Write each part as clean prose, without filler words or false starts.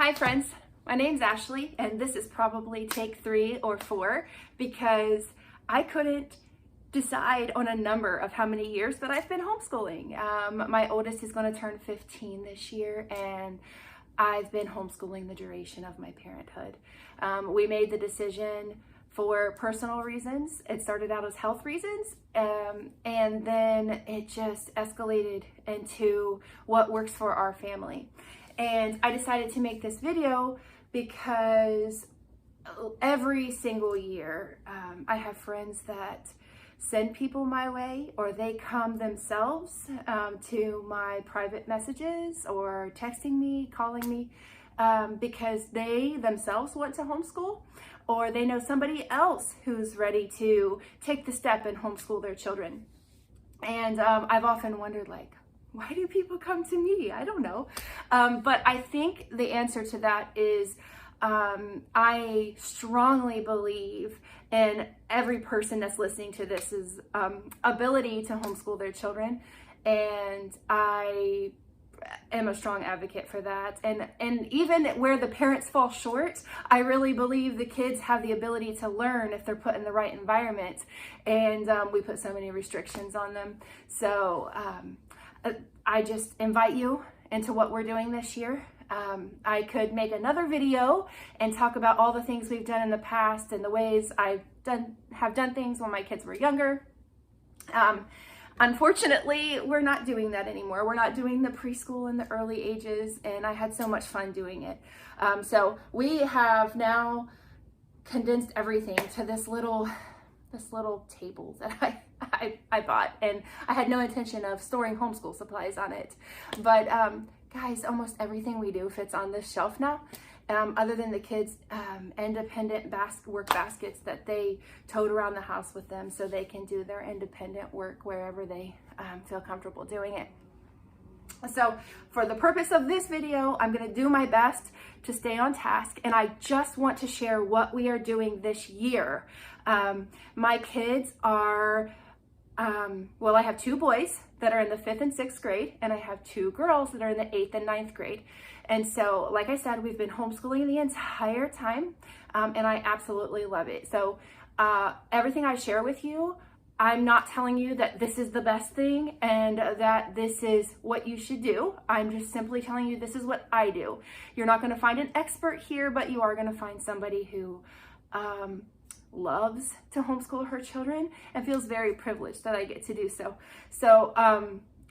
Hi friends, my name's Ashley and this is probably take 3 or 4 because I couldn't decide on a number of how many years that I've been homeschooling. My oldest is going to turn 15 this year and I've been homeschooling the duration of my parenthood. We made the decision for personal reasons. It started out as health reasons and then it just escalated into what works for our family. And I decided to make this video because every single year I have friends that send people my way or they come themselves to my private messages or texting me, calling me because they themselves want to homeschool or they know somebody else who's ready to take the step and homeschool their children. And I've often wondered, like, why do people come to me? I don't know. But I think the answer to that is I strongly believe in every person that's listening to this is ability to homeschool their children. And I am a strong advocate for that. And even where the parents fall short, I really believe the kids have the ability to learn if they're put in the right environment. And we put so many restrictions on them. So I just invite you into what we're doing this year. I could make another video and talk about all the things we've done in the past and the ways have done things when my kids were younger. Unfortunately, we're not doing that anymore. We're not doing the preschool in the early ages, and I had so much fun doing it. So we have now condensed everything to this little table that I bought, and I had no intention of storing homeschool supplies on it. But guys, almost everything we do fits on this shelf now, other than the kids' independent work baskets that they tote around the house with them so they can do their independent work wherever they feel comfortable doing it. So for the purpose of this video, I'm going to do my best to stay on task, and I just want to share what we are doing this year. My kids are, well, I have 2 boys that are in the 5th and 6th grade, and I have 2 girls that are in the 8th and 9th grade. And so, like I said, we've been homeschooling the entire time, and I absolutely love it. So everything I share with you, I'm not telling you that this is the best thing and that this is what you should do. I'm just simply telling you this is what I do. You're not going to find an expert here, but you are going to find somebody who loves to homeschool her children and feels very privileged that I get to do so. So,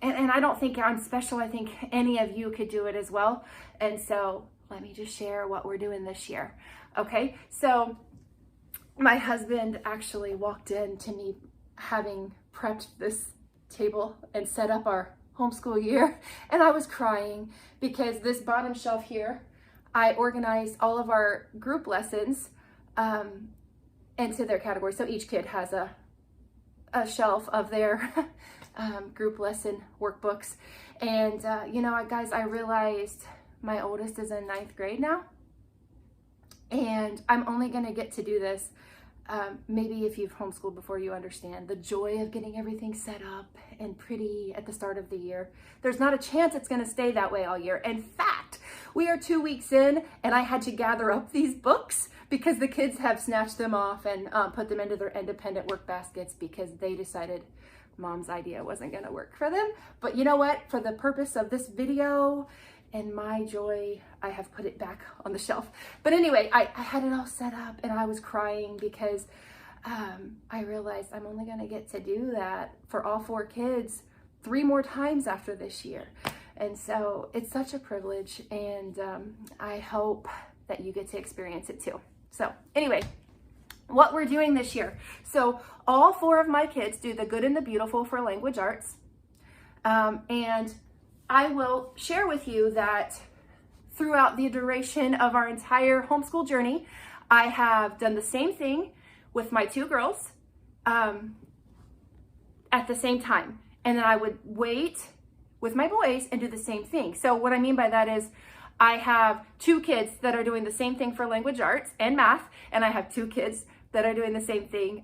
and I don't think I'm special. I think any of you could do it as well. And so let me just share what we're doing this year. Okay. So my husband actually walked in to me having prepped this table and set up our homeschool year. And I was crying because this bottom shelf here, I organized all of our group lessons into their categories. So each kid has a shelf of their group lesson workbooks. And you know, guys, I realized my oldest is in 9th grade now. And I'm only gonna get to do this maybe if you've homeschooled before, you understand the joy of getting everything set up and pretty at the start of the year. There's not a chance it's going to stay that way all year. In fact, we are 2 weeks in and I had to gather up these books because the kids have snatched them off and put them into their independent work baskets because they decided mom's idea wasn't going to work for them. But you know what? For the purpose of this video and my joy, I have put it back on the shelf. But anyway, I had it all set up and I was crying because I realized I'm only gonna get to do that for all 4 kids 3 more times after this year. And so it's such a privilege, and I hope that you get to experience it too. So anyway, what we're doing this year. So all 4 of my kids do the Good and the Beautiful for language arts. And I will share with you that throughout the duration of our entire homeschool journey, I have done the same thing with my 2 girls at the same time. And then I would wait with my boys and do the same thing. So what I mean by that is I have 2 kids that are doing the same thing for language arts and math, and I have 2 kids that are doing the same thing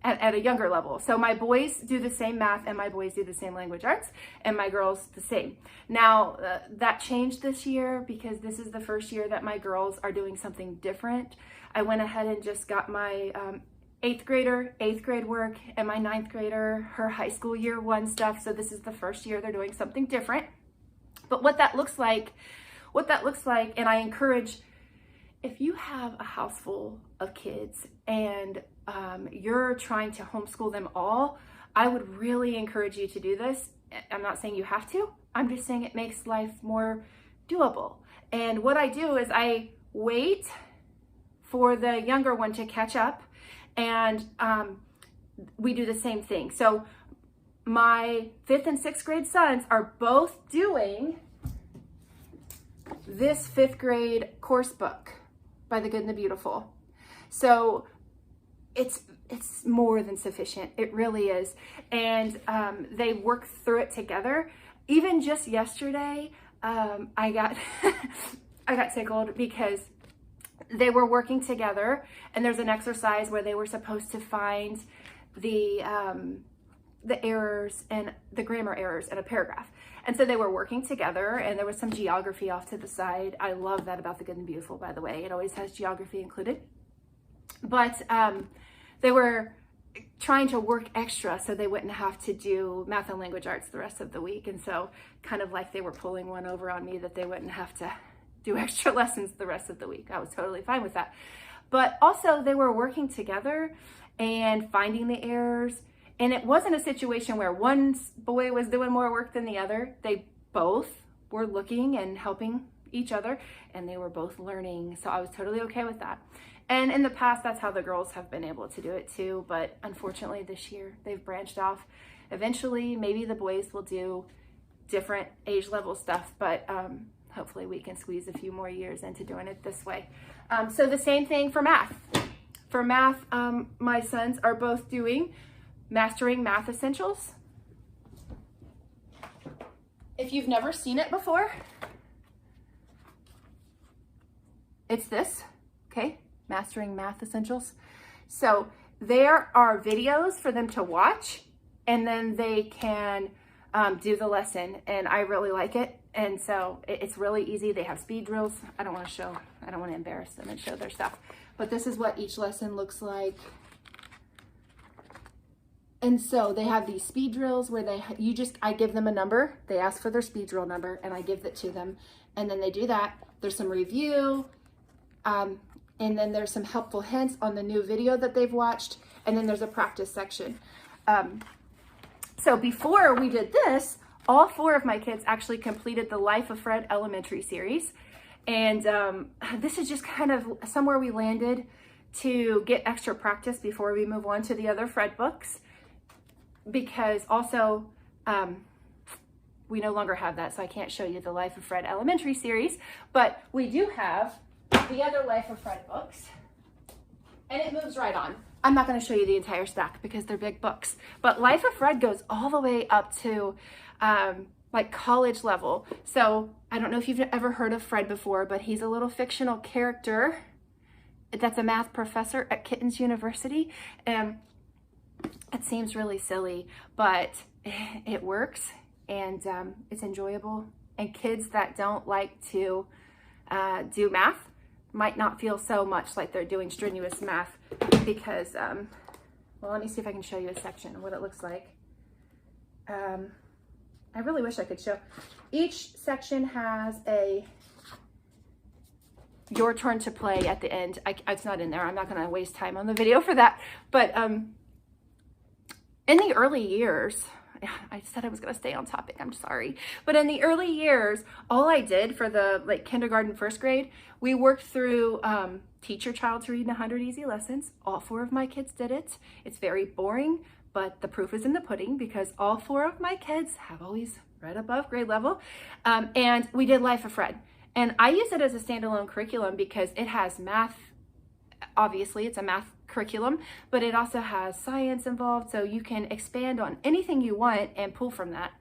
at a younger level. So my boys do the same math and my boys do the same language arts, and my girls the same. Now that changed this year because this is the first year that my girls are doing something different. I went ahead and just got my 8th grader 8th grade work and my 9th grader her high school year 1 stuff. So this is the first year they're doing something different. But what that looks like, and I encourage, if you have a house full of kids and you're trying to homeschool them all, I would really encourage you to do this. I'm not saying you have to, I'm just saying it makes life more doable. And what I do is I wait for the younger one to catch up, and we do the same thing. So my 5th and 6th grade sons are both doing this 5th grade course book by The Good and the Beautiful. So it's more than sufficient. It really is. And they work through it together. Even just yesterday, I got I got tickled because they were working together, and there's an exercise where they were supposed to find the errors and the grammar errors in a paragraph. And so they were working together, and there was some geography off to the side. I love that about The Good and Beautiful, by the way. It always has geography included. But they were trying to work extra so they wouldn't have to do math and language arts the rest of the week. And so kind of like they were pulling one over on me that they wouldn't have to do extra lessons the rest of the week. I was totally fine with that. But also they were working together and finding the errors. And it wasn't a situation where one boy was doing more work than the other. They both were looking and helping each other, and they were both learning. So I was totally okay with that. And in the past, that's how the girls have been able to do it too. But unfortunately this year they've branched off. Eventually, maybe the boys will do different age level stuff, but hopefully we can squeeze a few more years into doing it this way. So the same thing for math. For math, my sons are both doing Mastering Math Essentials. If you've never seen it before, it's this, okay? Mastering Math Essentials. So there are videos for them to watch, and then they can do the lesson, and I really like it. And so it's really easy. They have speed drills. I don't want to embarrass them and show their stuff, but this is what each lesson looks like. And so they have these speed drills where I give them a number, they ask for their speed drill number, and I give it to them, and then they do that. There's some review, and then there's some helpful hints on the new video that they've watched, and then there's a practice section. So before we did this, all 4 of my kids actually completed the Life of Fred Elementary series, and this is just kind of somewhere we landed to get extra practice before we move on to the other Fred books. Because also, we no longer have that, so I can't show you the Life of Fred Elementary series, but we do have the other Life of Fred books, and it moves right on. I'm not going to show you the entire stack because they're big books, but Life of Fred goes all the way up to like college level. So I don't know if you've ever heard of Fred before, but he's a little fictional character that's a math professor at Kittens University, and it seems really silly, but it works, and it's enjoyable. And kids that don't like to do math might not feel so much like they're doing strenuous math because, well, let me see if I can show you a section of what it looks like. I really wish I could show. Each section has a your turn to play at the end. It's not in there. I'm not going to waste time on the video for that, but in the early years, I said I was going to stay on topic. I'm sorry. But in the early years, all I did for the kindergarten, 1st grade, we worked through Teach Your Child to Read in 100 Easy Lessons. All 4 of my kids did it. It's very boring, but the proof is in the pudding because all 4 of my kids have always read above grade level. And we did Life of Fred. And I use it as a standalone curriculum because it has math. Obviously, it's a math curriculum, but it also has science involved, so you can expand on anything you want and pull from that.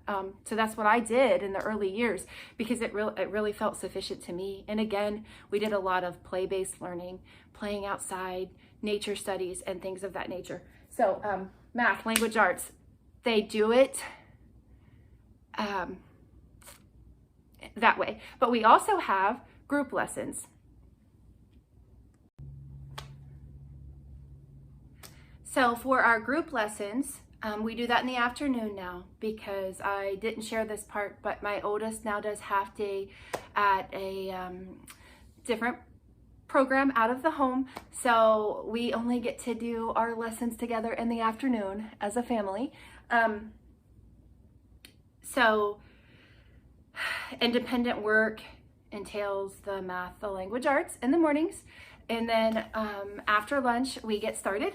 So that's what I did in the early years because it really felt sufficient to me. And again, we did a lot of play-based learning, playing outside, nature studies, and things of that nature. So math, language arts, they do it that way. But we also have group lessons. So for our group lessons, we do that in the afternoon now, because I didn't share this part, but my oldest now does half day at a different program out of the home. So we only get to do our lessons together in the afternoon as a family. So independent work entails the math, the language arts in the mornings. And then after lunch, we get started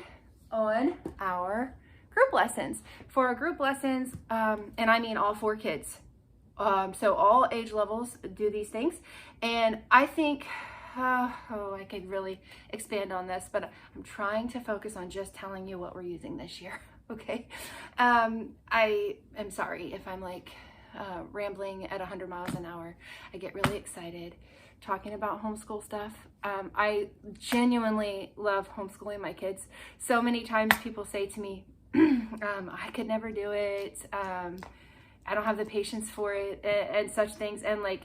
on our group lessons. For our group lessons, and I mean all 4 kids. So all age levels do these things. And I think, I could really expand on this, but I'm trying to focus on just telling you what we're using this year. Okay. I am sorry if I'm like rambling at 100 miles an hour. I get really excited talking about homeschool stuff. I genuinely love homeschooling my kids. So many times people say to me, I could never do it. I don't have the patience for it, and such things. And like,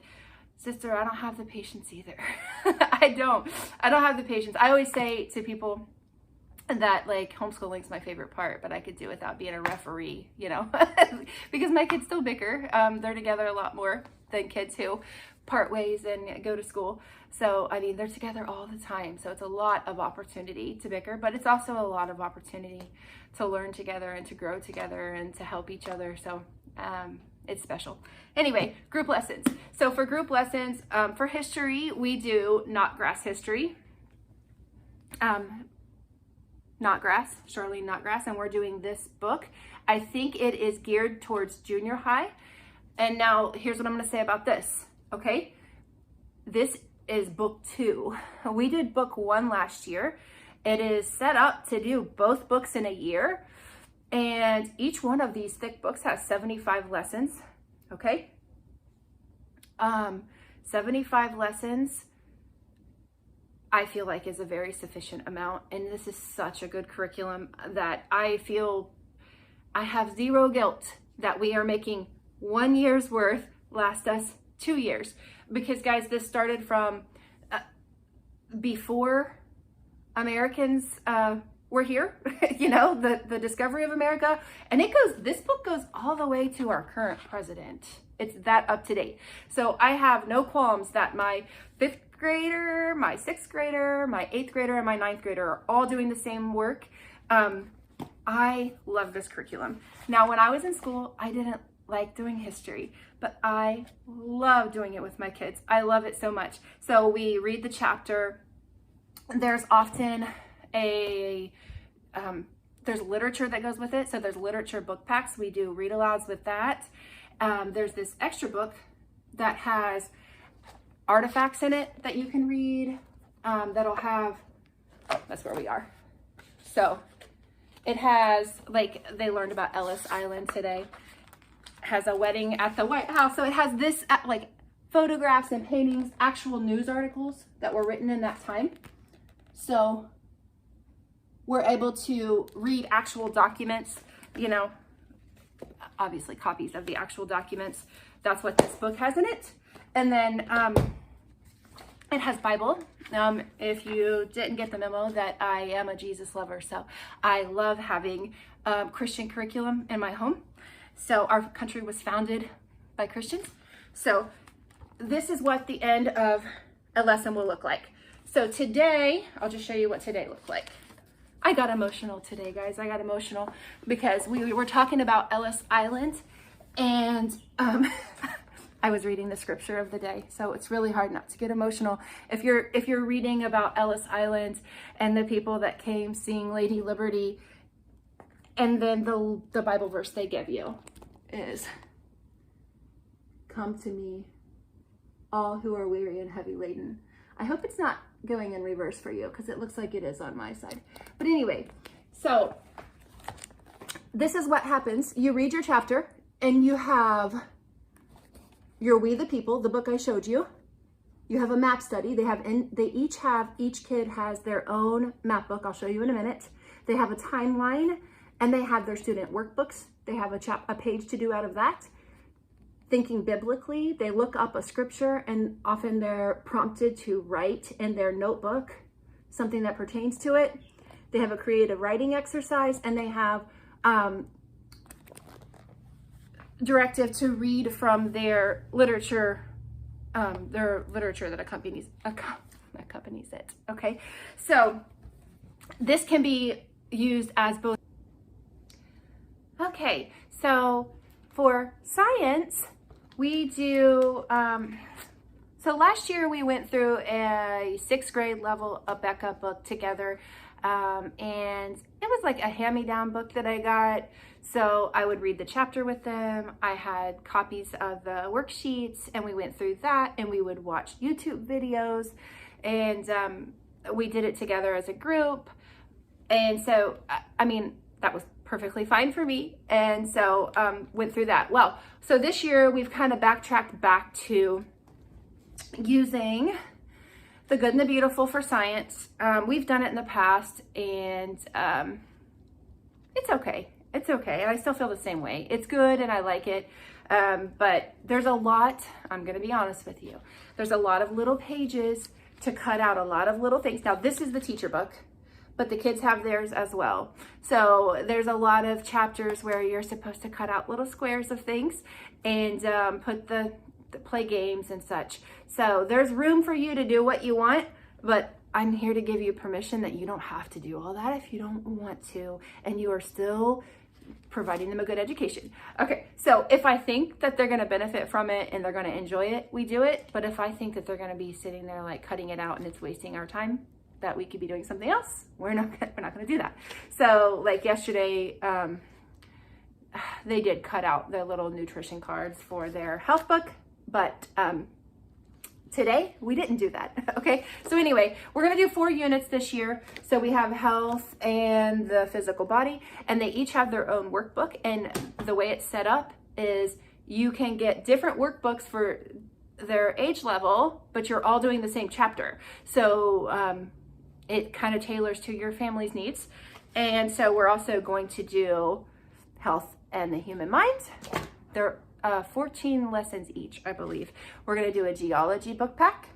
sister, I don't have the patience either. I don't have the patience. I always say to people that like homeschooling is my favorite part, but I could do without being a referee, you know, because my kids still bicker. They're together a lot more than kids who part ways and go to school. So, I mean, they're together all the time. So it's a lot of opportunity to bicker, but it's also a lot of opportunity to learn together and to grow together and to help each other. So it's special. Anyway, group lessons. So for group lessons, for history, we do Knotgrass history. Charlene Knotgrass, and we're doing this book. I think it is geared towards junior high. And now here's what I'm going to say about this. Okay. This is book 2. We did book 1 last year. It is set up to do both books in a year. And each one of these thick books has 75 lessons. Okay. 75 lessons, I feel like, is a very sufficient amount. And this is such a good curriculum that I feel I have zero guilt that we are making 1 year's worth last us 2 years. Because guys, this started from before Americans were here, you know, the discovery of America. And this book goes all the way to our current president. It's that up to date. So I have no qualms that my 5th grader, my 6th grader, my 8th grader, and my 9th grader are all doing the same work. I love this curriculum. Now, when I was in school, I didn't like doing history, but I love doing it with my kids. I love it so much. So we read the chapter. There's often there's literature that goes with it. So there's literature book packs. We do read alouds with that. There's this extra book that has artifacts in it that you can read. That'll have, that's where we are. So it has, like, they learned about Ellis Island today. Has a wedding at the White House. So it has this, like, photographs and paintings, actual news articles that were written in that time. So we're able to read actual documents, you know, obviously copies of the actual documents. That's what this book has in it. And then it has Bible. If you didn't get the memo that I am a Jesus lover, so I love having Christian curriculum in my home. So our country was founded by Christians. So this is what the end of a lesson will look like. So today, I'll just show you what today looked like. I got emotional today, guys. I got emotional because we were talking about Ellis Island, and I was reading the scripture of the day. So it's really hard not to get emotional. If you're reading about Ellis Island and the people that came seeing Lady Liberty, and then the Bible verse they give you is, "Come to me, all who are weary and heavy laden." I hope it's not going in reverse for you, because it looks like it is on my side. But anyway, so this is what happens. You read your chapter, and you have your We the People, the book I showed you. You have a map study. Each kid has their own map book. I'll show you in a minute. They have a timeline, and they have their student workbooks. They have a page to do out of that. Thinking biblically, they look up a scripture, and often they're prompted to write in their notebook something that pertains to it. They have a creative writing exercise, and they have directive to read from their literature that accompanies it. Okay, so this can be used as both. Okay, so for science, we do, so last year we went through a 6th grade level Becca book together, and it was like a hand-me-down book that I got. So I would read the chapter with them. I had copies of the worksheets, and we went through that, and we would watch YouTube videos, and we did it together as a group. And so, I mean, that was perfectly fine for me. And so went through that. Well, so this year we've kind of backtracked back to using the good and the beautiful for science. We've done it in the past, and it's okay. It's okay. And I still feel the same way. It's good and I like it. But there's a lot, I'm going to be honest with you. There's a lot of little pages to cut out, a lot of little things. Now, this is the teacher book, but the kids have theirs as well. So there's a lot of chapters where you're supposed to cut out little squares of things and put the play games and such. So there's room for you to do what you want, but I'm here to give you permission that you don't have to do all that if you don't want to, and you are still providing them a good education. Okay, so if I think that they're gonna benefit from it and they're gonna enjoy it, we do it. But if I think that they're gonna be sitting there like cutting it out and it's wasting our time, that we could be doing something else, we're not gonna do that. So like yesterday, they did cut out their little nutrition cards for their health book, but today we didn't do that. Okay, so anyway, we're gonna do 4 units this year. So we have health and the physical body, and they each have their own workbook. And the way it's set up is you can get different workbooks for their age level, but you're all doing the same chapter. So it kind of tailors to your family's needs. And so we're also going to do health and the human mind. They're 14 lessons each, I believe. We're going to do a geology book pack.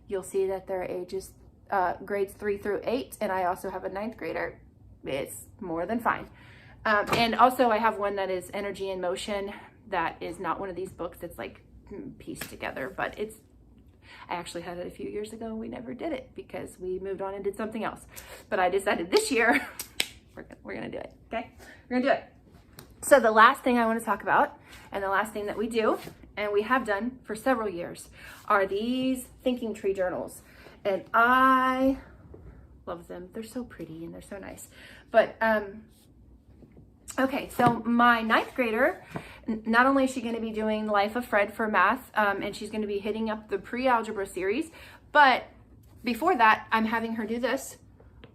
You'll see that their ages grades 3 through 8, and I also have a 9th grader. It's more than fine. And also I have one that is energy in motion. That is not one of these books that's like pieced together, but I actually had it a few years ago and we never did it because we moved on and did something else. But I decided this year we're gonna do it. Okay, we're gonna do it. So the last thing I want to talk about, and the last thing that we do, and we have done for several years, are these thinking tree journals. And I love them. They're so pretty and they're so nice. But okay, so my 9th grader, not only is she going to be doing Life of Fred for math, and she's going to be hitting up the pre-algebra series, but before that, I'm having her do this,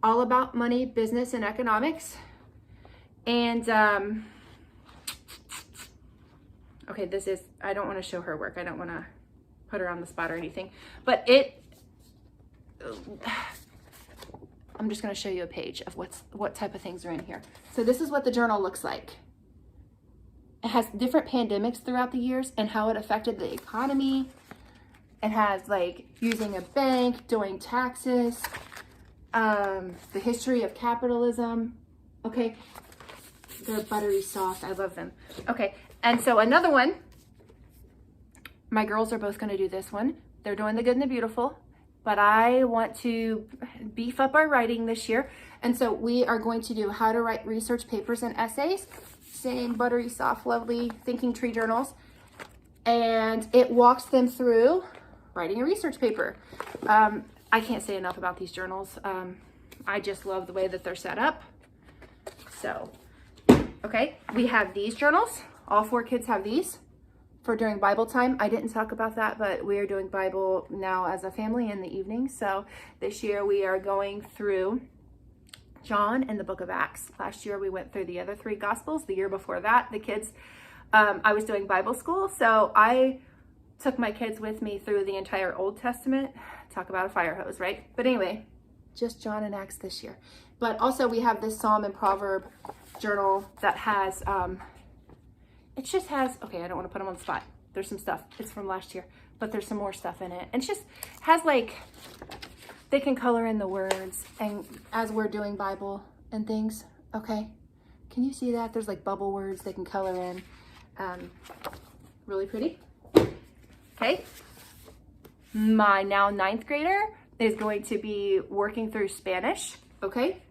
all about money, business, and economics. And okay, this is, I don't want to show her work. I don't want to put her on the spot or anything, but I'm just going to show you a page of what type of things are in here. So this is what the journal looks like. It has different pandemics throughout the years and how it affected the economy. It has like using a bank, doing taxes, the history of capitalism. Okay, they're buttery soft. I love them. Okay, and so another one, my girls are both going to do this one. They're doing the good and the beautiful, but I want to beef up our writing this year. And so we are going to do how to write research papers and essays. Same buttery soft, lovely thinking tree journals. And it walks them through writing a research paper. I can't say enough about these journals. I just love the way that they're set up. So, okay, we have these journals. All 4 kids have these for during Bible time. I didn't talk about that, but we are doing Bible now as a family in the evening. So this year we are going through John and the book of Acts. Last year we went through the other 3 Gospels. The year before that, the kids, I was doing Bible school. So I took my kids with me through the entire Old Testament. Talk about a fire hose, right? But anyway, just John and Acts this year. But also we have this Psalm and Proverb journal that has, it just has, okay, I don't want to put them on the spot. There's some stuff. It's from last year, but there's some more stuff in it. And it just has like, they can color in the words and as we're doing Bible and things, okay? Can you see that? There's like bubble words they can color in. Really pretty. Okay. My now 9th grader is going to be working through Spanish, okay?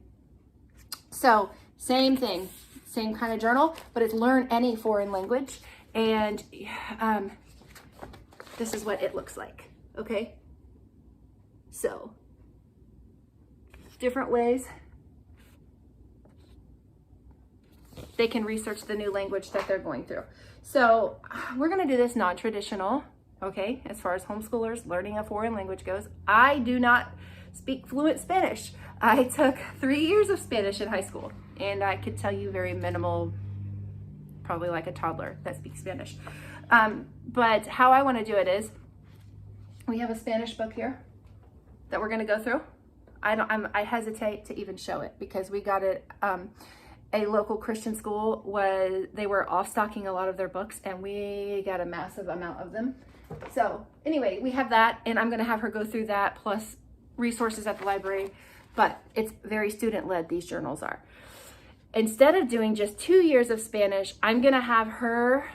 So same thing, same kind of journal, but it's learn any foreign language. And this is what it looks like, okay? So different ways they can research the new language that they're going through. So we're gonna do this non-traditional, okay? As far as homeschoolers learning a foreign language goes, I do not speak fluent Spanish. I took 3 years of Spanish in high school, and I could tell you very minimal, probably like a toddler that speaks Spanish. But how I wanna do it is, we have a Spanish book here that we're gonna go through. I hesitate to even show it because we got it, a local Christian school they were off-stocking a lot of their books and we got a massive amount of them. So anyway, we have that and I'm gonna have her go through that plus resources at the library, but it's very student-led, these journals are. Instead of doing just 2 years of Spanish, I'm gonna have her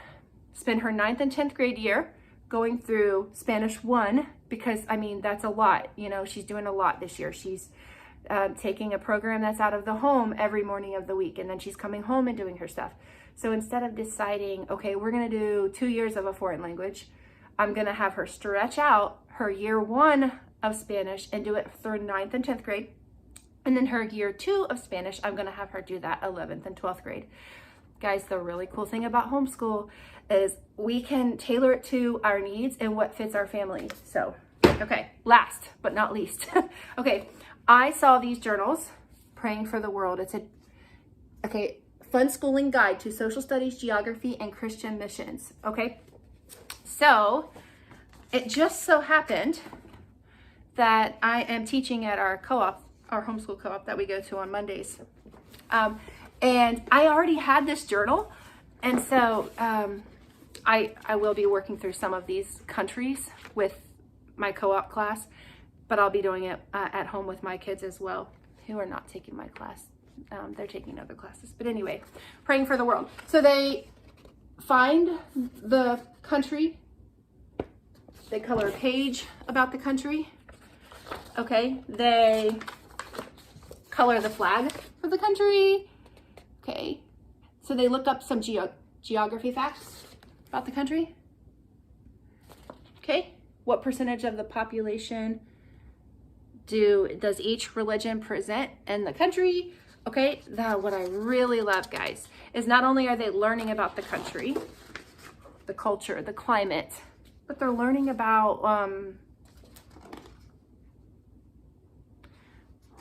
spend her 9th and 10th grade year going through Spanish 1 because I mean, that's a lot, you know, she's doing a lot this year. She's taking a program that's out of the home every morning of the week, and then she's coming home and doing her stuff. So instead of deciding, okay, we're gonna do 2 years of a foreign language, I'm gonna have her stretch out her year 1 of Spanish and do it through 9th and 10th grade. And then her year 2 of Spanish, I'm gonna have her do that 11th and 12th grade. Guys, the really cool thing about homeschool is we can tailor it to our needs and what fits our family. So, okay, last but not least. Okay, I saw these journals, Praying for the World. It's a fun schooling guide to social studies, geography, and Christian missions. Okay, so it just so happened that I am teaching at our co-op, our homeschool co-op that we go to on Mondays. And I already had this journal. And so I will be working through some of these countries with my co-op class, but I'll be doing it at home with my kids as well, who are not taking my class. They're taking other classes. But anyway, Praying for the World. So they find the country, they color a page about the country. Okay, they color the flag for the country. Okay, so they look up some geography facts about the country. Okay, what percentage of the population does each religion present in the country? Okay, what I really love, guys, is not only are they learning about the country, the culture, the climate, but they're learning about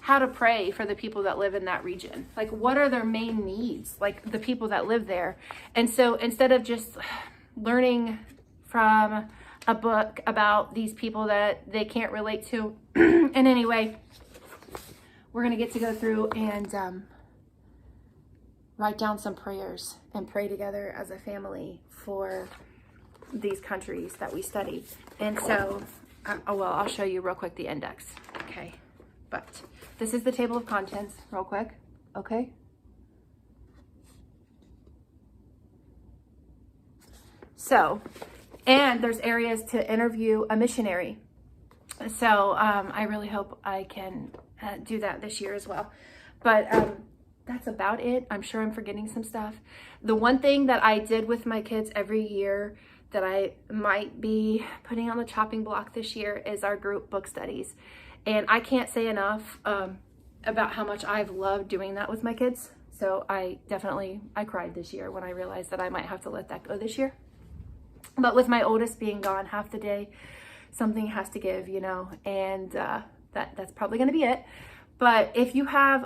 how to pray for the people that live in that region. Like, what are their main needs? Like, the people that live there. And so instead of just learning from a book about these people that they can't relate to in any way, we're gonna get to go through and write down some prayers and pray together as a family for these countries that we study. And so, I'll show you real quick the index, okay? But this is the table of contents real quick, okay? So, and there's areas to interview a missionary. So I really hope I can do that this year as well. But that's about it. I'm sure I'm forgetting some stuff. The one thing that I did with my kids every year that I might be putting on the chopping block this year is our group book studies. And I can't say enough about how much I've loved doing that with my kids. So I cried this year when I realized that I might have to let that go this year. But with my oldest being gone half the day, something has to give, you know, and that's probably going to be it. But if you have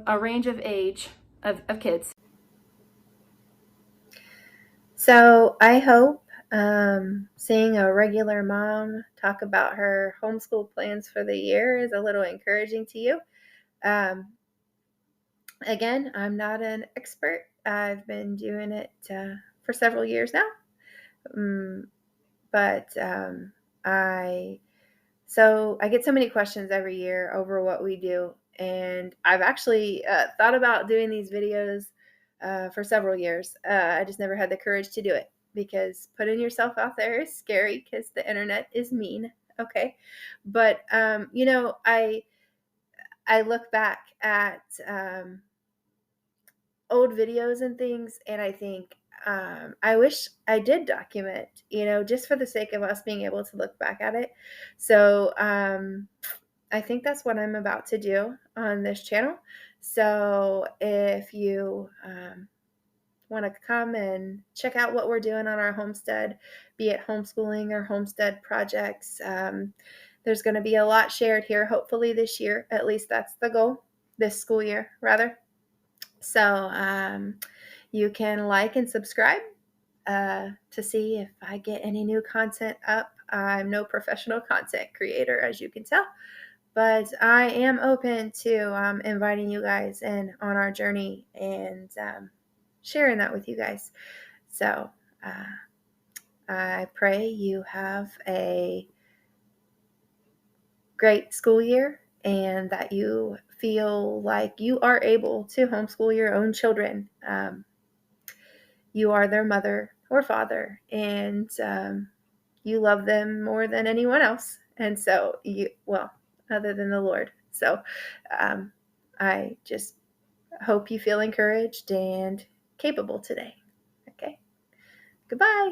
a range of age of kids. So I hope Seeing a regular mom talk about her homeschool plans for the year is a little encouraging to you. Um, Again, I'm not an expert. I've been doing it for several years now. Um, but I I get so many questions every year over what we do, and I've actually thought about doing these videos for several years. I just never had the courage to do it because putting yourself out there is scary because the internet is mean. Okay, but I look back at old videos and things, and I think I wish I did document, just for the sake of us being able to look back at it. So I think that's what I'm about to do on this channel. So if you want to come and check out what we're doing on our homestead, be it homeschooling or homestead projects, there's going to be a lot shared here, hopefully this year. At least that's the goal, this school year, rather. So you can like and subscribe to see if I get any new content up. I'm no professional content creator, as you can tell, but I am open to inviting you guys in on our journey and sharing that with you guys. So I pray you have a great school year and that you feel like you are able to homeschool your own children. You are their mother or father, and you love them more than anyone else. And so other than the Lord. So I just hope you feel encouraged and capable today. Okay. Goodbye.